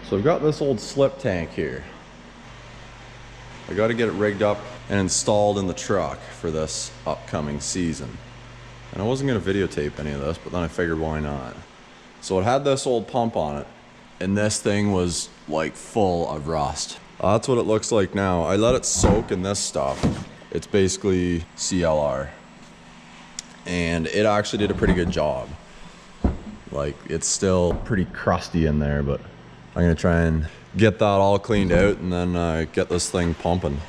So I've got this old slip tank here. I got to get it rigged up and installed in the truck for this upcoming season. And I wasn't going to videotape any of this, but then I figured why not. So it had this old pump on it, and this thing was like full of rust. That's what it looks like now. I let it soak in this stuff. It's basically CLR. And it actually did a pretty good job. Like, it's still pretty crusty in there, but I'm gonna try and get that all cleaned out and then get this thing pumping.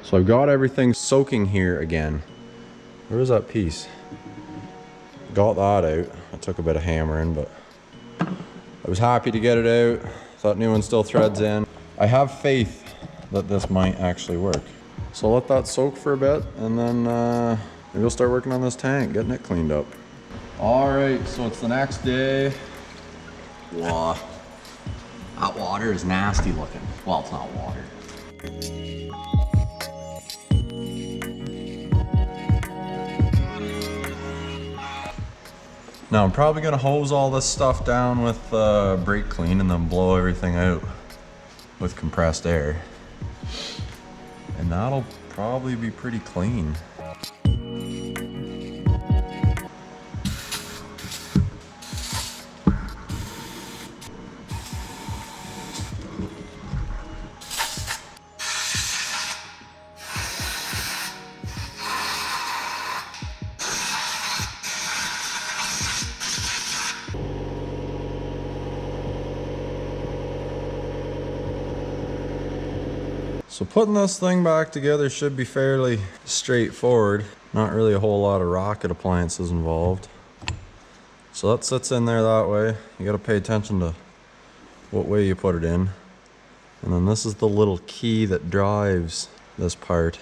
So I've got everything soaking here again. Where is that piece? Got that out. I took a bit of hammering, but I was happy to get it out. That new one still threads in. I have faith that this might actually work. So I'll let that soak for a bit, and then maybe we'll start working on this tank, getting it cleaned up. All right, so it's the next day. Wow, that water is nasty looking. Well, it's not water. Now I'm probably gonna hose all this stuff down with brake clean and then blow everything out with compressed air. And that'll probably be pretty clean. So putting this thing back together should be fairly straightforward. Not really a whole lot of rocket appliances involved. So that sits in there that way. You gotta pay attention to what way you put it in. And then this is the little key that drives this part.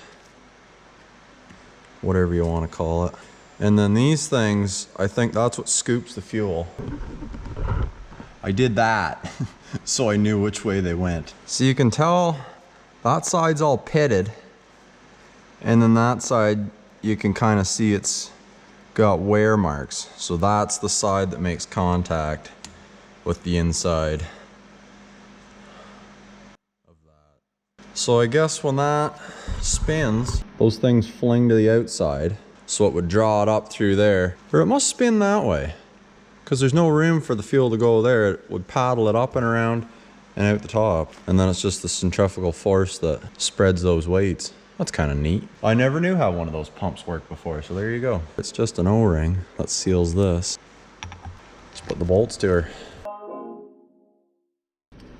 Whatever you wanna call it. And then these things, I think that's what scoops the fuel. I did that, so I knew which way they went. So you can tell that side's all pitted, and then that side you can kind of see it's got wear marks. So that's the side that makes contact with the inside of that. So I guess when that spins, those things fling to the outside, so it would draw it up through there. Or it must spin that way, because there's no room for the fuel to go there. It would paddle it up and around and out the top, and then it's just the centrifugal force that spreads those weights. That's kind of neat. I never knew how one of those pumps worked before, so there you go. It's just an O-ring that seals this. Let's put the bolts to her.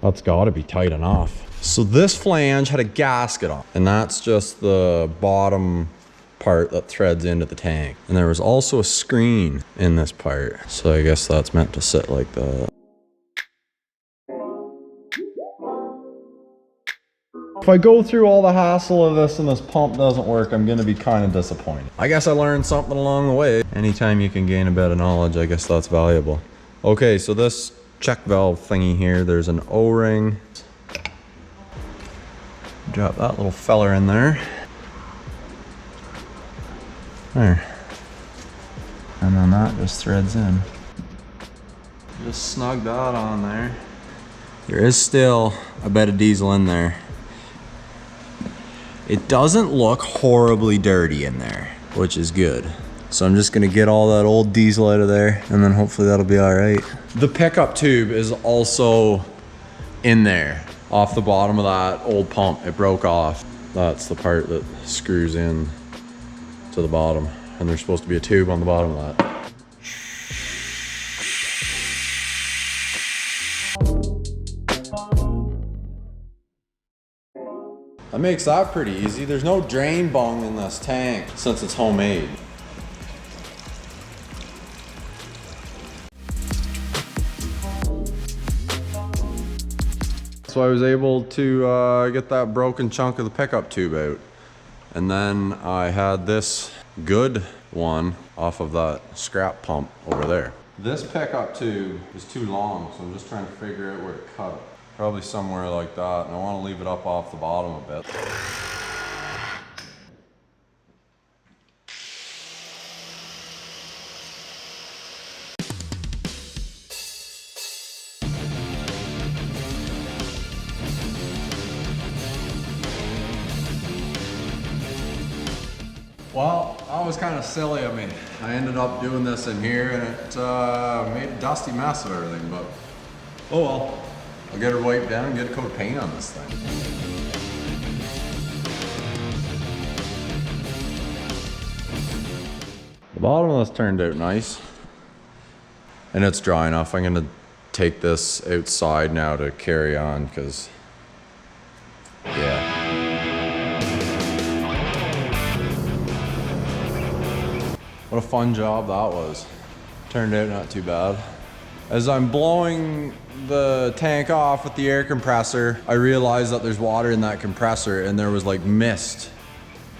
That's gotta be tight enough. So this flange had a gasket on, and that's just the bottom part that threads into the tank. And there was also a screen in this part, so I guess that's meant to sit like that. If I go through all the hassle of this and this pump doesn't work, I'm gonna be kind of disappointed. I guess I learned something along the way. Anytime you can gain a bit of knowledge, I guess that's valuable. Okay, so this check valve thingy here, there's an O-ring. Drop that little feller in there. There. And then that just threads in. Just snug that on there. There is still a bit of diesel in there. It doesn't look horribly dirty in there, which is good. So I'm just gonna get all that old diesel out of there, and then hopefully that'll be all right. The pickup tube is also in there, off the bottom of that old pump. It broke off. That's the part that screws in to the bottom, and there's supposed to be a tube on the bottom of that. That makes that pretty easy. There's no drain bung in this tank since it's homemade. So I was able to get that broken chunk of the pickup tube out. And then I had this good one off of that scrap pump over there. This pickup tube is too long, so I'm just trying to figure out where to cut it. Probably somewhere like that, and I want to leave it up off the bottom a bit. Well, that was kind of silly of me. I ended up doing this in here and it made a dusty mess of everything, but oh well. I'll get her wiped down and get a coat of paint on this thing. The bottom of this turned out nice. And it's dry enough. I'm gonna take this outside now to carry on, because yeah. What a fun job that was. Turned out not too bad. As I'm blowing the tank off with the air compressor, I realized that there's water in that compressor and there was like mist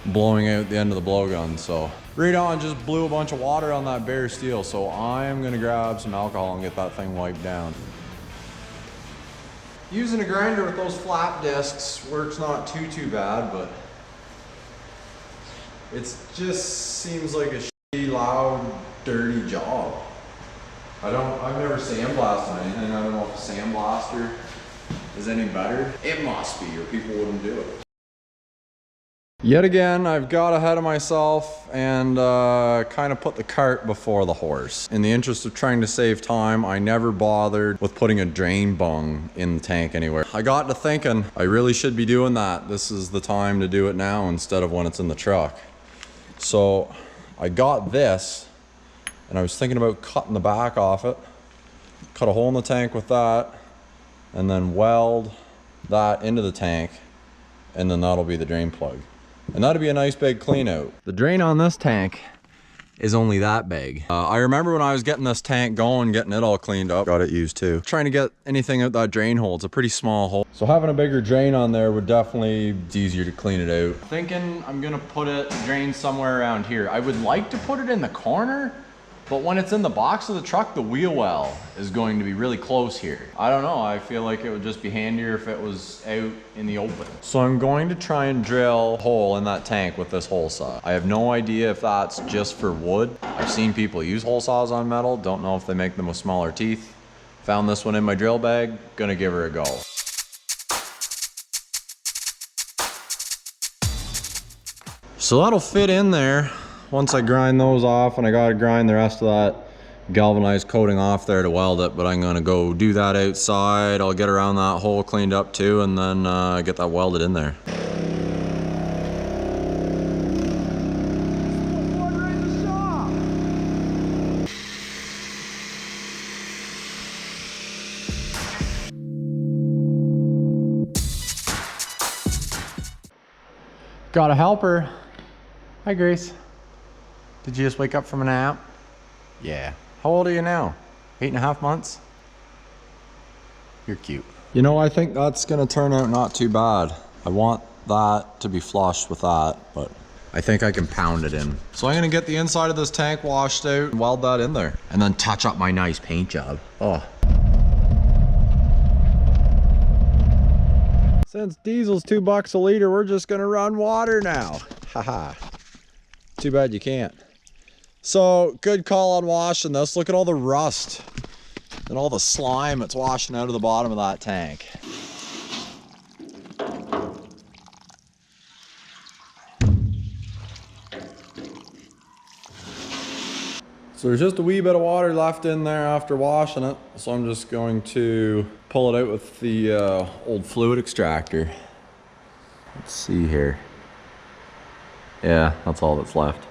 blowing out the end of the blowgun. So right on, just blew a bunch of water on that bare steel. So I'm gonna grab some alcohol and get that thing wiped down. Using a grinder with those flap discs works not too bad, but it just seems like a shitty, loud, dirty job. I've never sandblasted anything. I don't know if a sandblaster is any better. It must be, or people wouldn't do it. Yet again, I've got ahead of myself and kind of put the cart before the horse. In the interest of trying to save time, I never bothered with putting a drain bung in the tank anywhere. I got to thinking, I really should be doing that. This is the time to do it now instead of when it's in the truck. So I got this, and I was thinking about cutting the back off it, cut a hole in the tank with that, and then weld that into the tank, and then that'll be the drain plug. And that'd be a nice big clean out. The drain on this tank is only that big. I remember when I was getting this tank going, getting it all cleaned up, got it used too. Trying to get anything out that drain hole, it's a pretty small hole. So having a bigger drain on there would definitely be easier to clean it out. Thinking I'm gonna put it drain somewhere around here. I would like to put it in the corner, but when it's in the box of the truck, the wheel well is going to be really close here. I don't know, I feel like it would just be handier if it was out in the open. So I'm going to try and drill a hole in that tank with this hole saw. I have no idea if that's just for wood. I've seen people use hole saws on metal, don't know if they make them with smaller teeth. Found this one in my drill bag, gonna give her a go. So that'll fit in there. Once I grind those off, and I gotta grind the rest of that galvanized coating off there to weld it, but I'm gonna go do that outside. I'll get around that hole cleaned up too, and then get that welded in there. Got a helper. Hi, Grace. Did you just wake up from a nap? Yeah. How old are you now? 8.5 months? You're cute. You know, I think that's gonna turn out not too bad. I want that to be flush with that, but I think I can pound it in. So I'm gonna get the inside of this tank washed out and weld that in there. And then touch up my nice paint job. Oh. Since diesel's $2 a liter, we're just gonna run water now. Haha. Too bad you can't. So, good call on washing this. Look at all the rust and all the slime that's washing out of the bottom of that tank. So there's just a wee bit of water left in there after washing it. So I'm just going to pull it out with the old fluid extractor. Let's see here. Yeah, that's all that's left.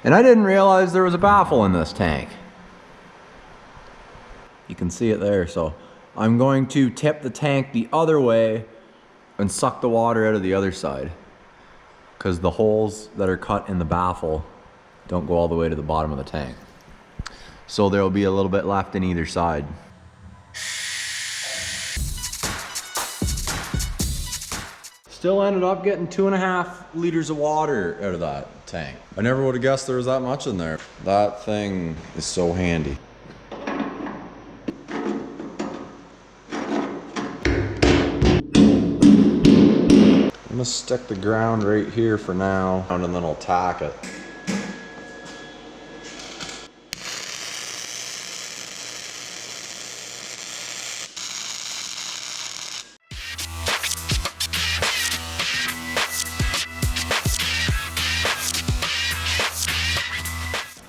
And I didn't realize there was a baffle in this tank. You can see it there, so I'm going to tip the tank the other way and suck the water out of the other side, because the holes that are cut in the baffle don't go all the way to the bottom of the tank. So there will be a little bit left in either side. Still ended up getting 2.5 liters of water out of that tank. I never would have guessed there was that much in there. That thing is so handy. gonna stick the ground right here for now, and then I'll tack it.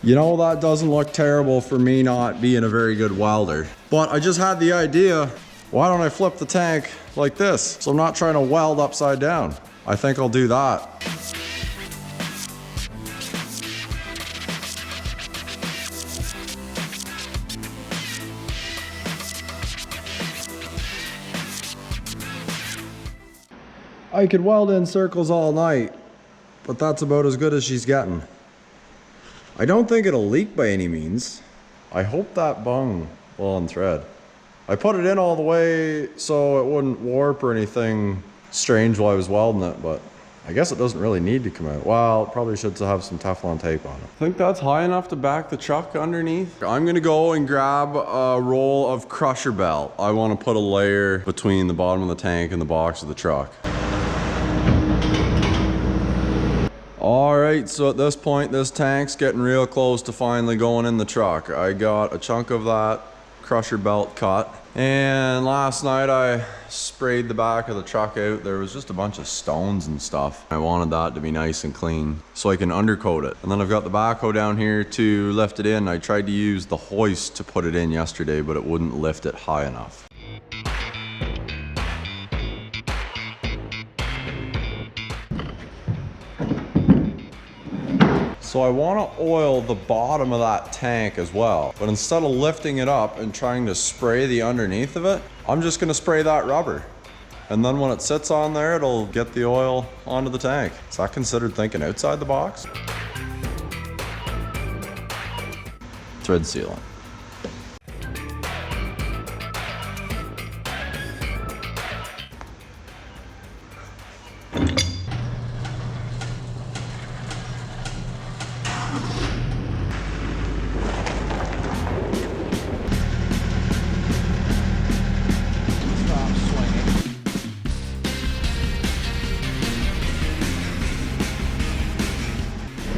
You know, that doesn't look terrible for me not being a very good welder. But I just had the idea, why don't I flip the tank like this? So I'm not trying to weld upside down. I think I'll do that. I could weld in circles all night, but that's about as good as she's getting. I don't think it'll leak by any means. I hope that bung will on thread. I put it in all the way so it wouldn't warp or anything strange while I was welding it, but I guess it doesn't really need to come out. Well, it probably should have some Teflon tape on it. I think that's high enough to back the truck underneath. I'm gonna go and grab a roll of crusher belt. I wanna put a layer between the bottom of the tank and the box of the truck. All right, so at this point, this tank's getting real close to finally going in the truck. I got a chunk of that crusher belt cut. And last night I sprayed the back of the truck out. There was just a bunch of stones and stuff. I wanted that to be nice and clean so I can undercoat it. And then I've got the backhoe down here to lift it in. I tried to use the hoist to put it in yesterday, but it wouldn't lift it high enough. So I want to oil the bottom of that tank as well. But instead of lifting it up and trying to spray the underneath of it, I'm just going to spray that rubber. And then when it sits on there, it'll get the oil onto the tank. Is that considered thinking outside the box? Thread sealant.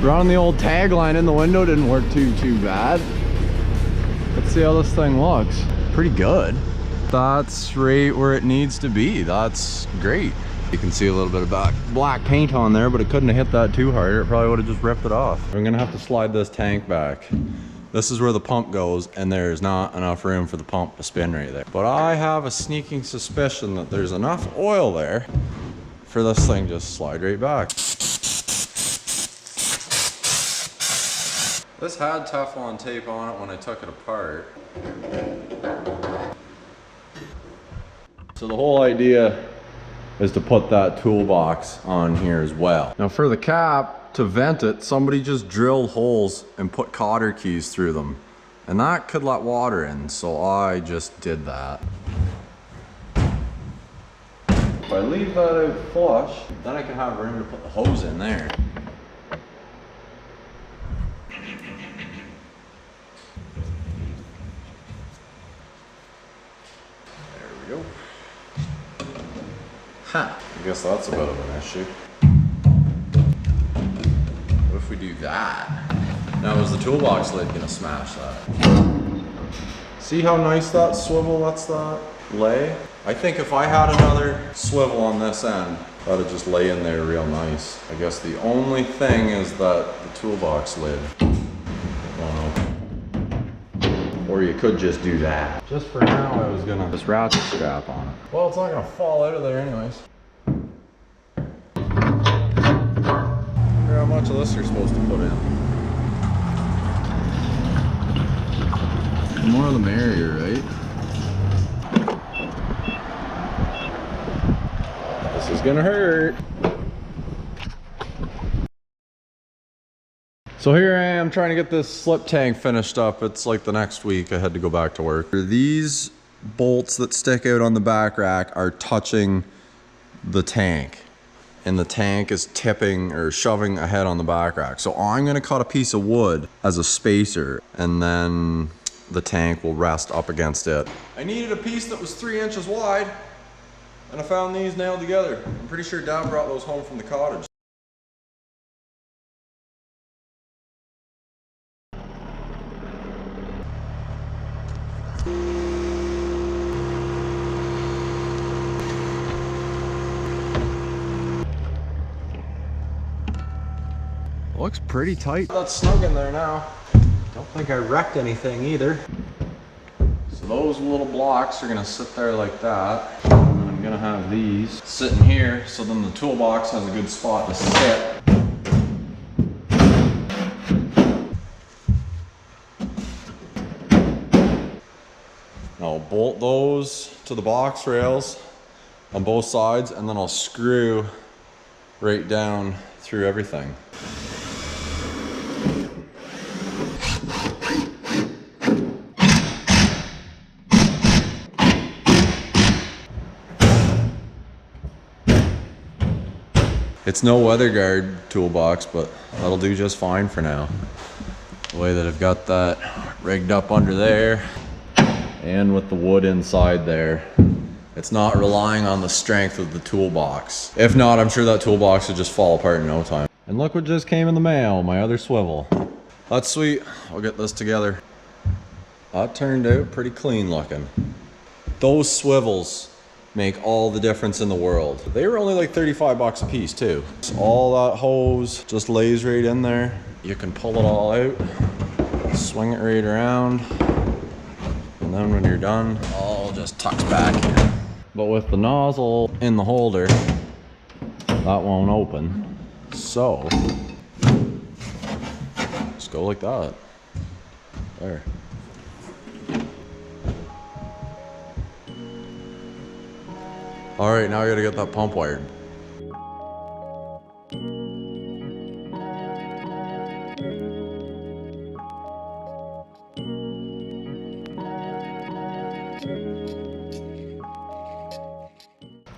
Running the old tagline in the window didn't work too bad. Let's see how this thing looks. Pretty good. That's right where it needs to be. That's great. You can see a little bit of black paint on there, but it couldn't have hit that too hard. It probably would have just ripped it off. I'm gonna have to slide this tank back. This is where the pump goes, and there's not enough room for the pump to spin right there. But I have a sneaking suspicion that there's enough oil there for this thing just slide right back. This had Teflon tape on it when I took it apart. So the whole idea is to put that toolbox on here as well. Now for the cap, to vent it, somebody just drilled holes and put cotter keys through them. And that could let water in, so I just did that. If I leave that out flush, then I can have room to put the hose in there. Go. Huh. I guess that's a bit of an issue. What if we do that? Now is the toolbox lid gonna smash that? See how nice that swivel lets that lay? I think if I had another swivel on this end, that'd just lay in there real nice. I guess the only thing is that the toolbox lid won't open. Or you could just do that. Just for now, I was gonna just ratchet strap on it. Well, it's not gonna fall out of there anyways. I wonder how much of this you're supposed to put in. The more the merrier, right? This is gonna hurt. So here I am trying to get this slip tank finished up. It's like the next week I had to go back to work. These bolts that stick out on the back rack are touching the tank, and the tank is tipping or shoving ahead on the back rack. So I'm gonna cut a piece of wood as a spacer, and then the tank will rest up against it. I needed a piece that was 3 inches wide. And I found these nailed together. I'm pretty sure Dad brought those home from the cottage. Looks pretty tight. That's snug in there now. Don't think I wrecked anything either. So those little blocks are gonna sit there like that. And I'm gonna have these sitting here so then the toolbox has a good spot to sit. I'll bolt those to the box rails on both sides and then I'll screw right down through everything. It's no weather guard toolbox, but that'll do just fine for now. The way that I've got that rigged up under there and with the wood inside there, it's not relying on the strength of the toolbox. If not, I'm sure that toolbox would just fall apart in no time. And look what just came in the mail, my other swivel. That's sweet, I'll get this together. That turned out pretty clean looking. Those swivels make all the difference in the world. They were only like 35 bucks a piece too. So all that hose just lays right in there. You can pull it all out, swing it right around, and then when you're done, all just tucks back in. But with the nozzle in the holder, that won't open. So, just go like that. There. All right, now I gotta get that pump wired.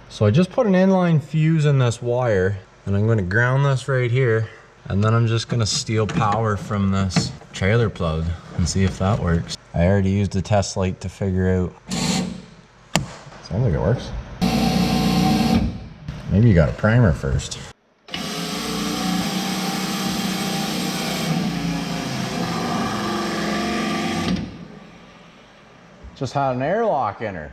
So I just put an inline fuse in this wire and I'm gonna ground this right here. And then I'm just gonna steal power from this trailer plug and see if that works. I already used a test light to figure out. Sounds like it works. Maybe you got a primer first. Just had an airlock in her.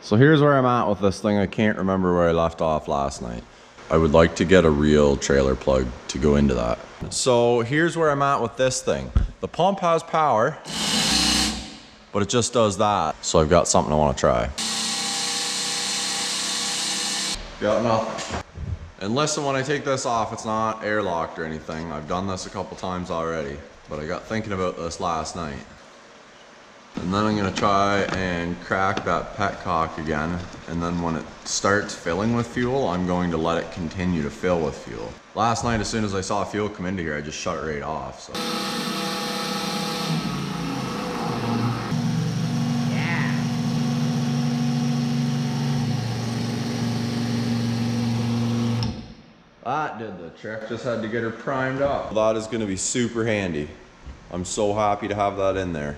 So here's where I'm at with this thing. I can't remember where I left off last night. I would like to get a real trailer plug to go into that. So here's where I'm at with this thing. The pump has power, but it just does that. So I've got something I want to try. Got nothing. And listen, when I take this off, it's not airlocked or anything. I've done this a couple times already, but I got thinking about this last night. And then I'm gonna try and crack that petcock again. And then when it starts filling with fuel, I'm going to let it continue to fill with fuel. Last night, as soon as I saw fuel come into here, I just shut it right off. So. That did the trick, just had to get her primed up. That is gonna be super handy. I'm so happy to have that in there.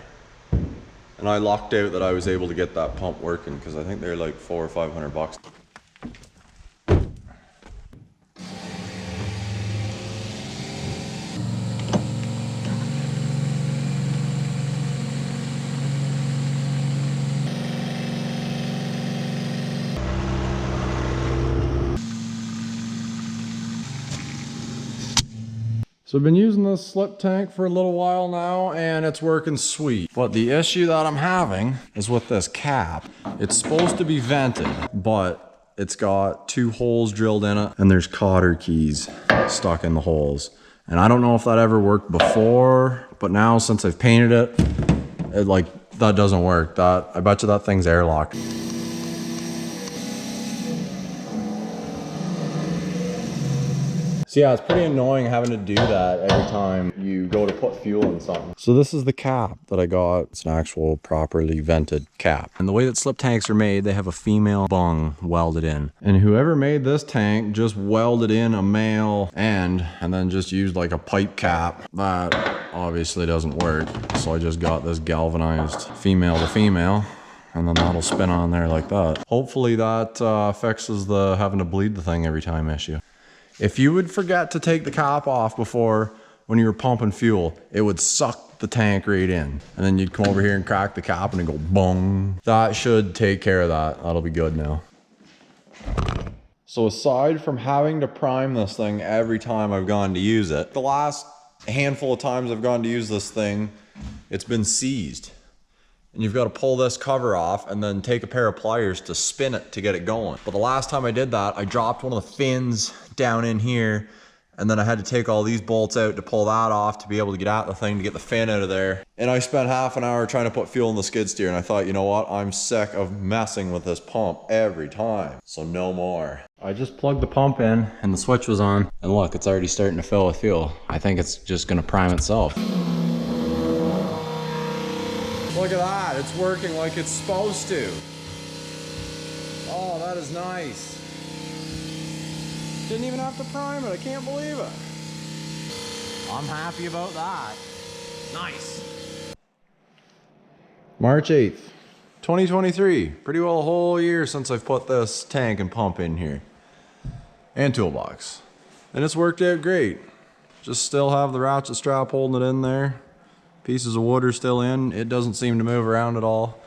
And I lucked out that I was able to get that pump working because I think they're like $400 or $500. So I've been using this slip tank for a little while now and it's working sweet. But the issue that I'm having is with this cap. It's supposed to be vented, but it's got 2 holes drilled in it and there's cotter keys stuck in the holes. And I don't know if that ever worked before, but now since I've painted it like, that doesn't work. I bet you that thing's airlocked. So yeah, it's pretty annoying having to do that every time you go to put fuel in something. So this is the cap that I got. It's an actual properly vented cap. And the way that slip tanks are made, they have a female bung welded in. And whoever made this tank just welded in a male end and then just used like a pipe cap. That obviously doesn't work. So I just got this galvanized female to female and then that'll spin on there like that. Hopefully that fixes the having to bleed the thing every time issue. If you would forget to take the cap off before when you were pumping fuel, it would suck the tank right in. And then you'd come over here and crack the cap and it'd go bung. That should take care of that. That'll be good now. So aside from having to prime this thing every time I've gone to use it, the last handful of times I've gone to use this thing, it's been seized. And you've got to pull this cover off and then take a pair of pliers to spin it to get it going. But the last time I did that, I dropped one of the fins down in here, and then I had to take all these bolts out to pull that off to be able to get at the thing to get the fin out of there. And I spent half an hour trying to put fuel in the skid steer, and I thought, you know what? I'm sick of messing with this pump every time. So no more. I just plugged the pump in and the switch was on, and look, it's already starting to fill with fuel. I think it's just gonna prime itself. Look at that, it's working like it's supposed to. Oh, that is nice. Didn't even have to prime it, I can't believe it. I'm happy about that. Nice. March 8th, 2023. Pretty well a whole year since I've put this tank and pump in here. And toolbox. And it's worked out great. Just still have the ratchet strap holding it in there. Pieces of wood are still in. It doesn't seem to move around at all.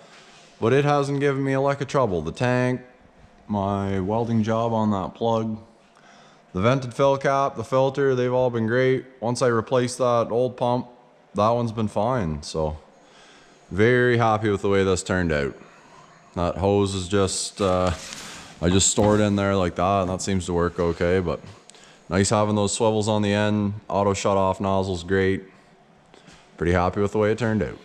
But it hasn't given me a lick of trouble. The tank, my welding job on that plug, the vented fill cap, the filter, they've all been great. Once I replaced that old pump, that one's been fine. So very happy with the way this turned out. That hose is just, I just store it in there like that, and that seems to work okay. But nice having those swivels on the end. Auto shut off nozzle's great. Pretty happy with the way it turned out.